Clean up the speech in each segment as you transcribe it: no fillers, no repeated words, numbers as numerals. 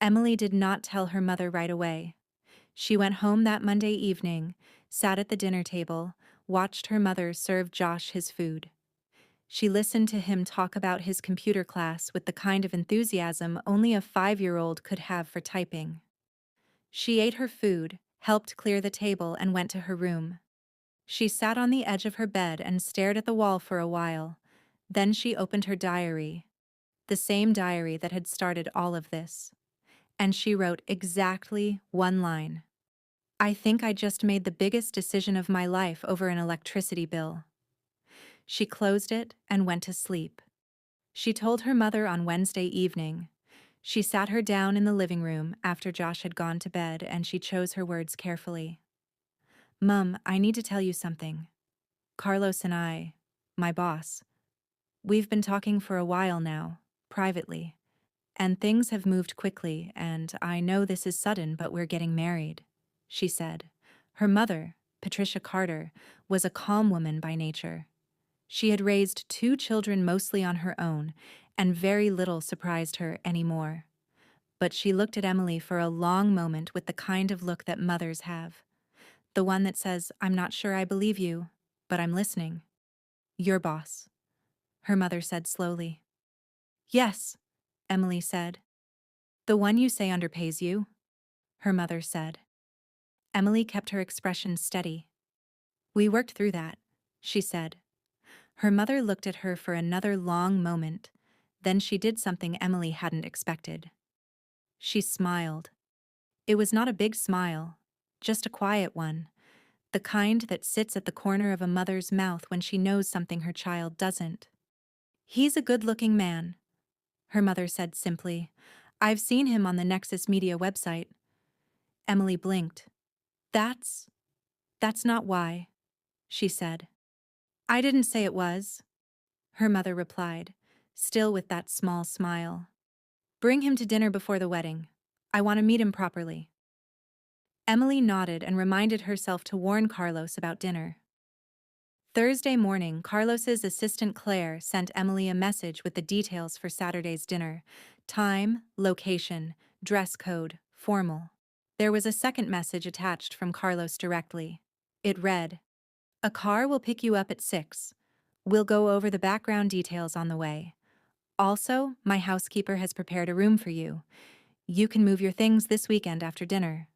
Emily did not tell her mother right away. She went home that Monday evening, sat at the dinner table, watched her mother serve Josh his food. She listened to him talk about his computer class with the kind of enthusiasm only a 5-year-old could have for typing. She ate her food, helped clear the table, and went to her room. She sat on the edge of her bed and stared at the wall for a while. Then she opened her diary, the same diary that had started all of this. And she wrote exactly one line. I think I just made the biggest decision of my life over an electricity bill. She closed it and went to sleep. She told her mother on Wednesday evening. She sat her down in the living room after Josh had gone to bed, and she chose her words carefully. Mum, I need to tell you something. Carlos and I, my boss, we've been talking for a while now, privately. And things have moved quickly, and I know this is sudden, but we're getting married, she said. Her mother, Patricia Carter, was a calm woman by nature. She had raised 2 children mostly on her own, and very little surprised her anymore. But she looked at Emily for a long moment with the kind of look that mothers have. The one that says, I'm not sure I believe you, but I'm listening. Your boss, her mother said slowly. Yes, Emily said. The one you say underpays you, her mother said. Emily kept her expression steady. We worked through that, she said. Her mother looked at her for another long moment. Then she did something Emily hadn't expected. She smiled. It was not a big smile, just a quiet one, the kind that sits at the corner of a mother's mouth when she knows something her child doesn't. He's a good-looking man, her mother said simply. I've seen him on the Nexus Media website. Emily blinked. That's not why, she said. I didn't say it was, her mother replied, still with that small smile. Bring him to dinner before the wedding. I want to meet him properly. Emily nodded and reminded herself to warn Carlos about dinner. Thursday morning, Carlos's assistant Claire sent Emily a message with the details for Saturday's dinner: time, location, dress code, formal. There was a second message attached from Carlos directly. It read, a car will pick you up at 6. We'll go over the background details on the way. Also, my housekeeper has prepared a room for you. You can move your things this weekend after dinner.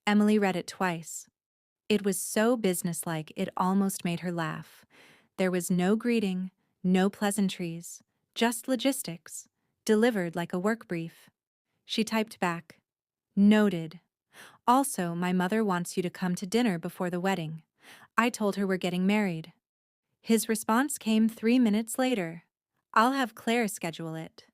Emily read it twice. It was so businesslike it almost made her laugh. There was no greeting, no pleasantries, just logistics, delivered like a work brief. She typed back, noted. Also, my mother wants you to come to dinner before the wedding. I told her we're getting married. His response came 3 minutes later. I'll have Claire schedule it.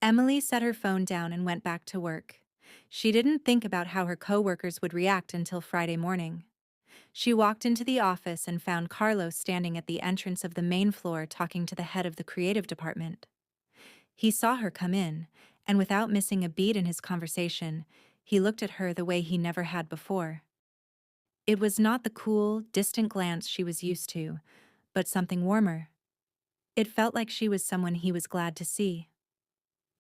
Emily set her phone down and went back to work. She didn't think about how her coworkers would react until Friday morning. She walked into the office and found Carlos standing at the entrance of the main floor talking to the head of the creative department. He saw her come in, and without missing a beat in his conversation, he looked at her the way he never had before. It was not the cool, distant glance she was used to, but something warmer. It felt like she was someone he was glad to see.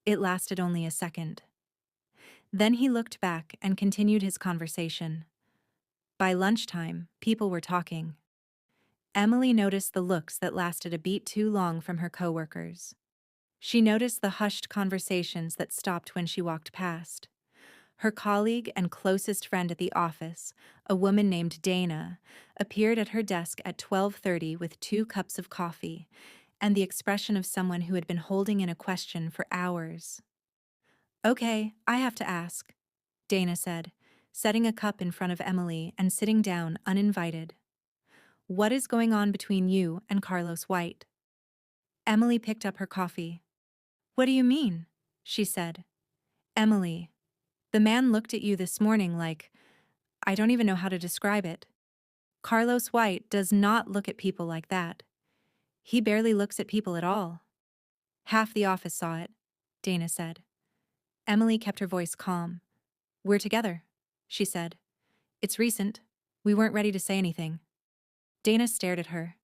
It lasted only a second. Then he looked back and continued his conversation. By lunchtime, people were talking. Emily noticed the looks that lasted a beat too long from her coworkers. She noticed the hushed conversations that stopped when she walked past. Her colleague and closest friend at the office, a woman named Dana, appeared at her desk at 12:30 with 2 cups of coffee and the expression of someone who had been holding in a question for hours. Okay, I have to ask, Dana said, setting a cup in front of Emily and sitting down uninvited. What is going on between you and Carlos White? Emily picked up her coffee. What do you mean? She said. Emily, the man looked at you this morning like, I don't even know how to describe it. Carlos White does not look at people like that. He barely looks at people at all. Half the office saw it, Dana said. Emily kept her voice calm. We're together, she said. It's recent. We weren't ready to say anything. Dana stared at her.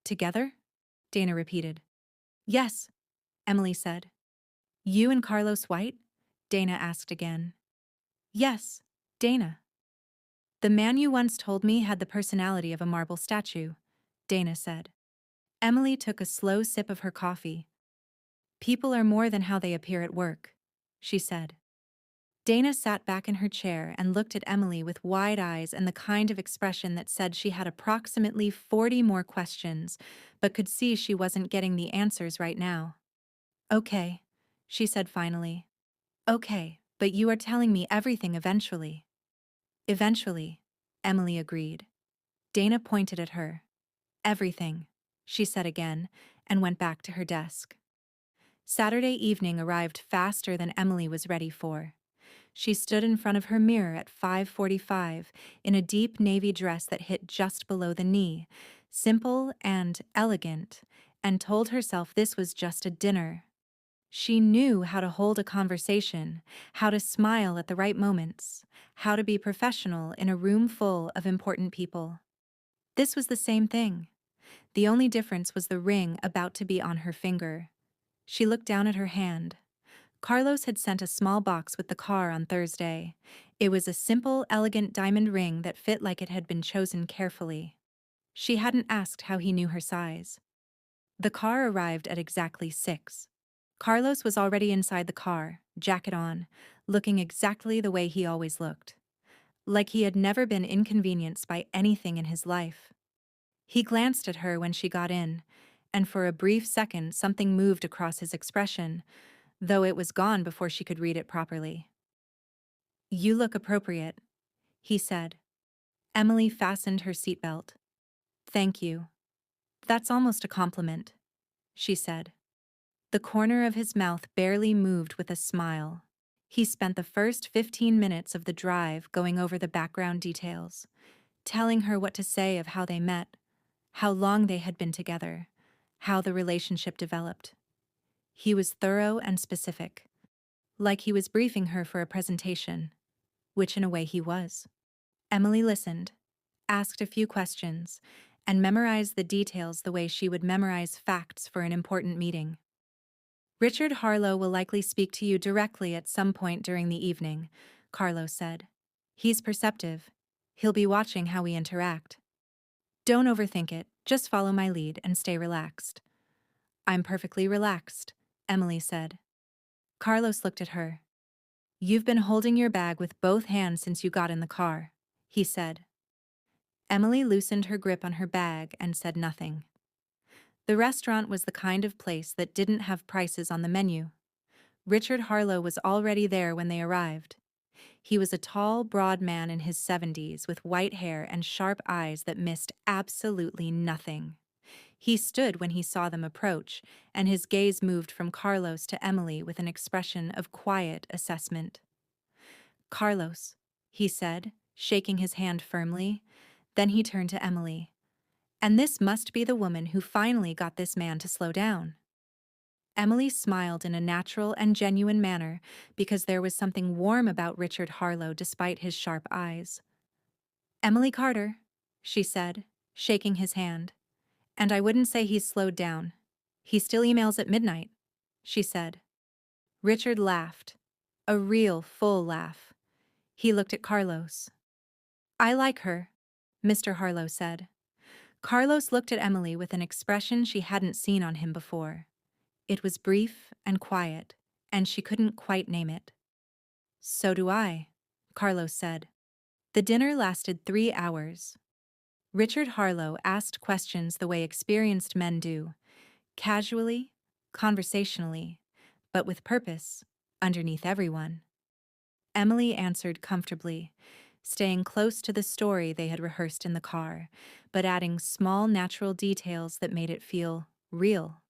Together? Dana repeated. Yes, Emily said. You and Carlos White? Dana asked again. Yes, Dana. The man you once told me had the personality of a marble statue, Dana said. Emily took a slow sip of her coffee. People are more than how they appear at work, she said. Dana sat back in her chair and looked at Emily with wide eyes and the kind of expression that said she had approximately 40 more questions, but could see she wasn't getting the answers right now. Okay, she said finally. Okay, but you are telling me everything eventually. Eventually, Emily agreed. Dana pointed at her. Everything, she said again, and went back to her desk. Saturday evening arrived faster than Emily was ready for. She stood in front of her mirror at 5:45 in a deep navy dress that hit just below the knee, simple and elegant, and told herself this was just a dinner. She knew how to hold a conversation, how to smile at the right moments, how to be professional in a room full of important people. This was the same thing. The only difference was the ring about to be on her finger. She looked down at her hand. Carlos had sent a small box with the car on Thursday. It was a simple, elegant diamond ring that fit like it had been chosen carefully. She hadn't asked how he knew her size. The car arrived at exactly 6. Carlos was already inside the car, jacket on, looking exactly the way he always looked. Like he had never been inconvenienced by anything in his life. He glanced at her when she got in, and for a brief second something moved across his expression, though it was gone before she could read it properly. You look appropriate, he said. Emily fastened her seatbelt. Thank you. That's almost a compliment, she said. The corner of his mouth barely moved with a smile. He spent the first 15 minutes of the drive going over the background details, telling her what to say of how they met, how long they had been together, how the relationship developed. He was thorough and specific, like he was briefing her for a presentation, which in a way he was. Emily listened, asked a few questions, and memorized the details the way she would memorize facts for an important meeting. Richard Harlow will likely speak to you directly at some point during the evening, Carlos said. He's perceptive. He'll be watching how we interact. Don't overthink it, just follow my lead and stay relaxed. I'm perfectly relaxed, Emily said. Carlos looked at her. You've been holding your bag with both hands since you got in the car, he said. Emily loosened her grip on her bag and said nothing. The restaurant was the kind of place that didn't have prices on the menu. Richard Harlow was already there when they arrived. He was a tall, broad man in his 70s with white hair and sharp eyes that missed absolutely nothing. He stood when he saw them approach, and his gaze moved from Carlos to Emily with an expression of quiet assessment. Carlos, he said, shaking his hand firmly. Then he turned to Emily. And this must be the woman who finally got this man to slow down. Emily smiled in a natural and genuine manner because there was something warm about Richard Harlow despite his sharp eyes. Emily Carter, she said, shaking his hand. And I wouldn't say he's slowed down. He still emails at midnight, she said. Richard laughed. A real, full laugh. He looked at Carlos. I like her, Mr. Harlow said. Carlos looked at Emily with an expression she hadn't seen on him before. It was brief and quiet, and she couldn't quite name it. So do I, Carlos said. The dinner lasted 3 hours. Richard Harlow asked questions the way experienced men do, casually, conversationally, but with purpose, underneath everyone. Emily answered comfortably, staying close to the story they had rehearsed in the car, but adding small natural details that made it feel real.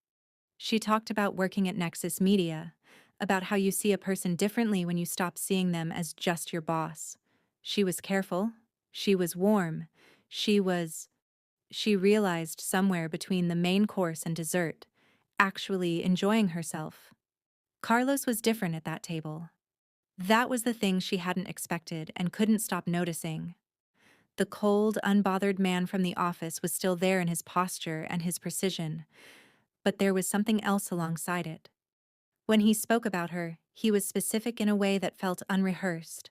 She talked about working at Nexus Media, about how you see a person differently when you stop seeing them as just your boss. She was careful. She was warm. She realized somewhere between the main course and dessert, actually enjoying herself. Carlos was different at that table. That was the thing she hadn't expected and couldn't stop noticing. The cold, unbothered man from the office was still there in his posture and his precision, but there was something else alongside it. When he spoke about her, He was specific in a way that felt unrehearsed.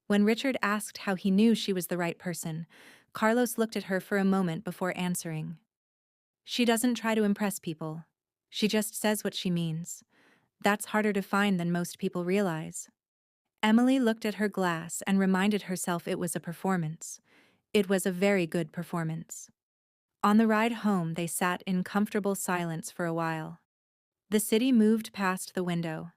When Richard asked how he knew she was the right person, Carlos looked at her for a moment before answering. She doesn't try to impress people. She just says what she means. That's harder to find than most people realize. Emily looked at her glass and reminded herself it was a performance. It was a very good performance. On the ride home, they sat in comfortable silence for a while. The city moved past the window.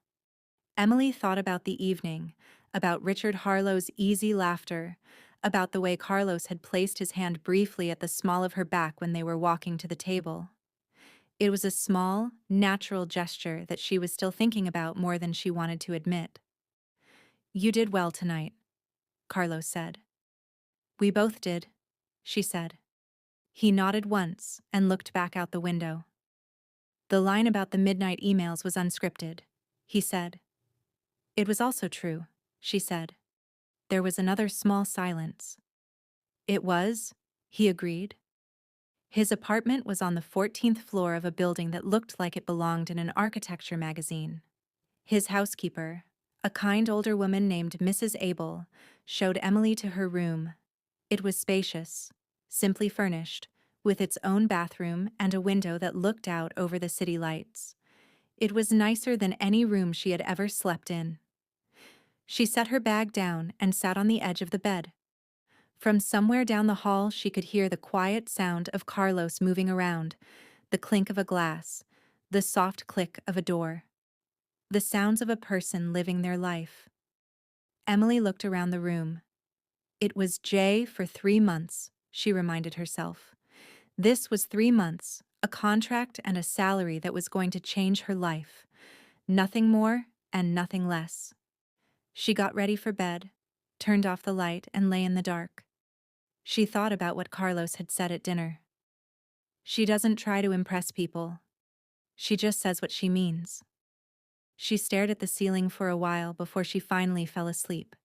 Emily thought about the evening, about Richard Harlow's easy laughter, about the way Carlos had placed his hand briefly at the small of her back when they were walking to the table. It was a small, natural gesture that she was still thinking about more than she wanted to admit. "You did well tonight," Carlos said. "We both did," she said. He nodded once and looked back out the window. "The line about the midnight emails was unscripted," he said. "It was also true," she said. There was another small silence. "It was," he agreed. His apartment was on the 14th floor of a building that looked like it belonged in an architecture magazine. His housekeeper, a kind older woman named Mrs. Abel, showed Emily to her room. It was spacious, simply furnished, with its own bathroom and a window that looked out over the city lights. It was nicer than any room she had ever slept in. She set her bag down and sat on the edge of the bed. From somewhere down the hall she could hear the quiet sound of Carlos moving around, the clink of a glass, the soft click of a door. The sounds of a person living their life. Emily looked around the room. It was Jay for 3 months, she reminded herself. This was 3 months, a contract and a salary that was going to change her life. Nothing more and nothing less. She got ready for bed, turned off the light, and lay in the dark. She thought about what Carlos had said at dinner. She doesn't try to impress people. She just says what she means. She stared at the ceiling for a while before she finally fell asleep.